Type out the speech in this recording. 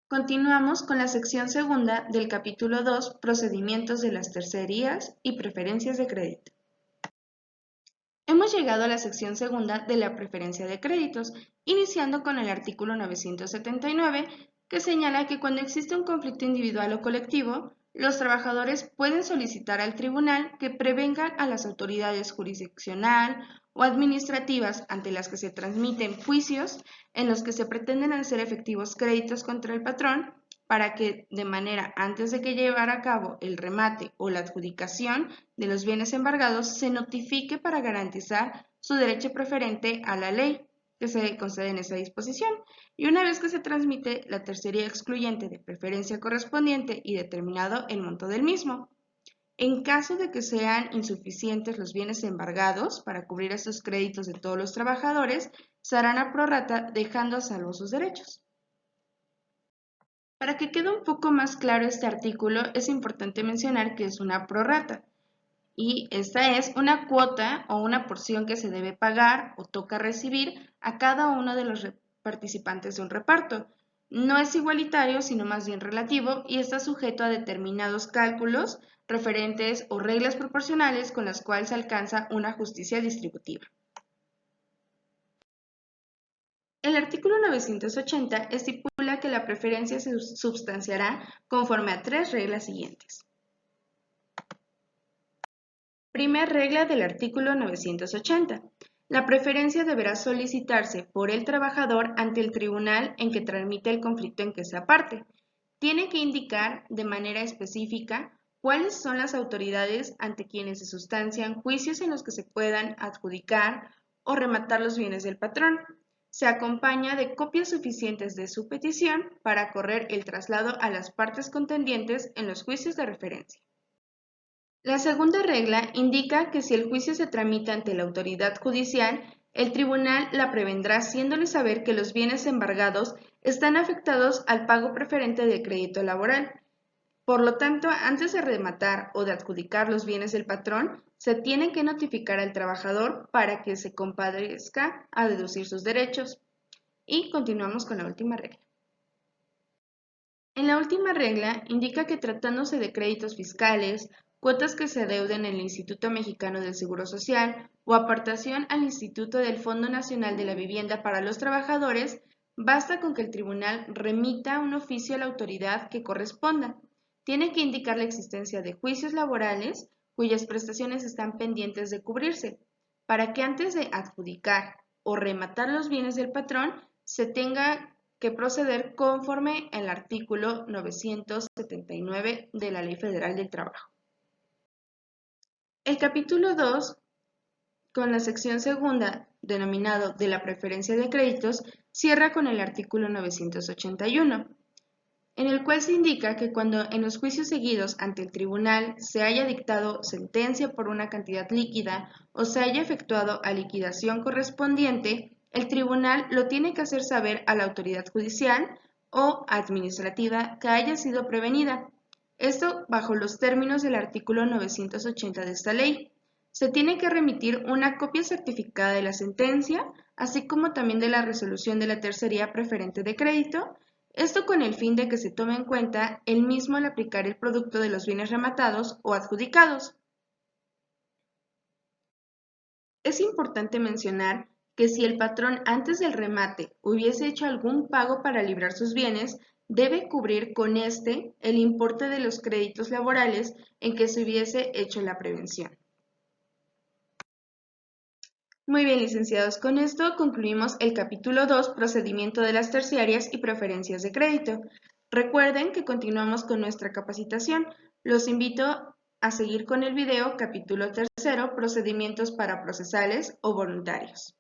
Continuamos con la sección segunda del capítulo 2, procedimientos de las tercerías y preferencias de crédito. Hemos llegado a la sección segunda de la preferencia de créditos, iniciando con el artículo 979, que señala que cuando existe un conflicto individual o colectivo, los trabajadores pueden solicitar al tribunal que prevengan a las autoridades jurisdiccional o administrativas ante las que se transmiten juicios en los que se pretenden hacer efectivos créditos contra el patrón para que, de manera antes de que llevar a cabo el remate o la adjudicación de los bienes embargados, se notifique para garantizar su derecho preferente a la ley que se concede en esa disposición. Y una vez que se transmite la tercería excluyente de preferencia correspondiente y determinado el monto del mismo. En caso de que sean insuficientes los bienes embargados para cubrir estos créditos de todos los trabajadores, se harán a prorrata dejando a salvo sus derechos. Para que quede un poco más claro este artículo, es importante mencionar que es una prorrata y esta es una cuota o una porción que se debe pagar o toca recibir a cada uno de los participantes de un reparto. No es igualitario, sino más bien relativo y está sujeto a determinados cálculos, referentes o reglas proporcionales con las cuales se alcanza una justicia distributiva. El artículo 980 estipula que la preferencia se substanciará conforme a tres reglas siguientes. Primera regla del artículo 980. La preferencia deberá solicitarse por el trabajador ante el tribunal en que tramite el conflicto en que sea parte. Tiene que indicar de manera específica cuáles son las autoridades ante quienes se sustancian juicios en los que se puedan adjudicar o rematar los bienes del patrón. Se acompaña de copias suficientes de su petición para correr el traslado a las partes contendientes en los juicios de referencia. La segunda regla indica que si el juicio se tramita ante la autoridad judicial, el tribunal la prevendrá haciéndole saber que los bienes embargados están afectados al pago preferente del crédito laboral. Por lo tanto, antes de rematar o de adjudicar los bienes del patrón, se tiene que notificar al trabajador para que se compadezca a deducir sus derechos. Y continuamos con la última regla. En la última regla indica que tratándose de créditos fiscales, cuotas que se adeuden en el Instituto Mexicano del Seguro Social o aportación al Instituto del Fondo Nacional de la Vivienda para los Trabajadores, basta con que el tribunal remita un oficio a la autoridad que corresponda. Tiene que indicar la existencia de juicios laborales cuyas prestaciones están pendientes de cubrirse, para que antes de adjudicar o rematar los bienes del patrón se tenga que proceder conforme al artículo 979 de la Ley Federal del Trabajo. El capítulo 2, con la sección segunda, denominado de la preferencia de créditos, cierra con el artículo 981. En el cual se indica que cuando en los juicios seguidos ante el tribunal se haya dictado sentencia por una cantidad líquida o se haya efectuado a liquidación correspondiente, el tribunal lo tiene que hacer saber a la autoridad judicial o administrativa que haya sido prevenida. Esto bajo los términos del artículo 980 de esta ley. Se tiene que remitir una copia certificada de la sentencia, así como también de la resolución de la tercería preferente de crédito, esto con el fin de que se tome en cuenta el mismo al aplicar el producto de los bienes rematados o adjudicados. Es importante mencionar que si el patrón antes del remate hubiese hecho algún pago para librar sus bienes, debe cubrir con este el importe de los créditos laborales en que se hubiese hecho la prevención. Muy bien, licenciados, con esto concluimos el capítulo 2, procedimiento de las terciarias y preferencias de crédito. Recuerden que continuamos con nuestra capacitación. Los invito a seguir con el video capítulo 3, procedimientos para procesales o voluntarios.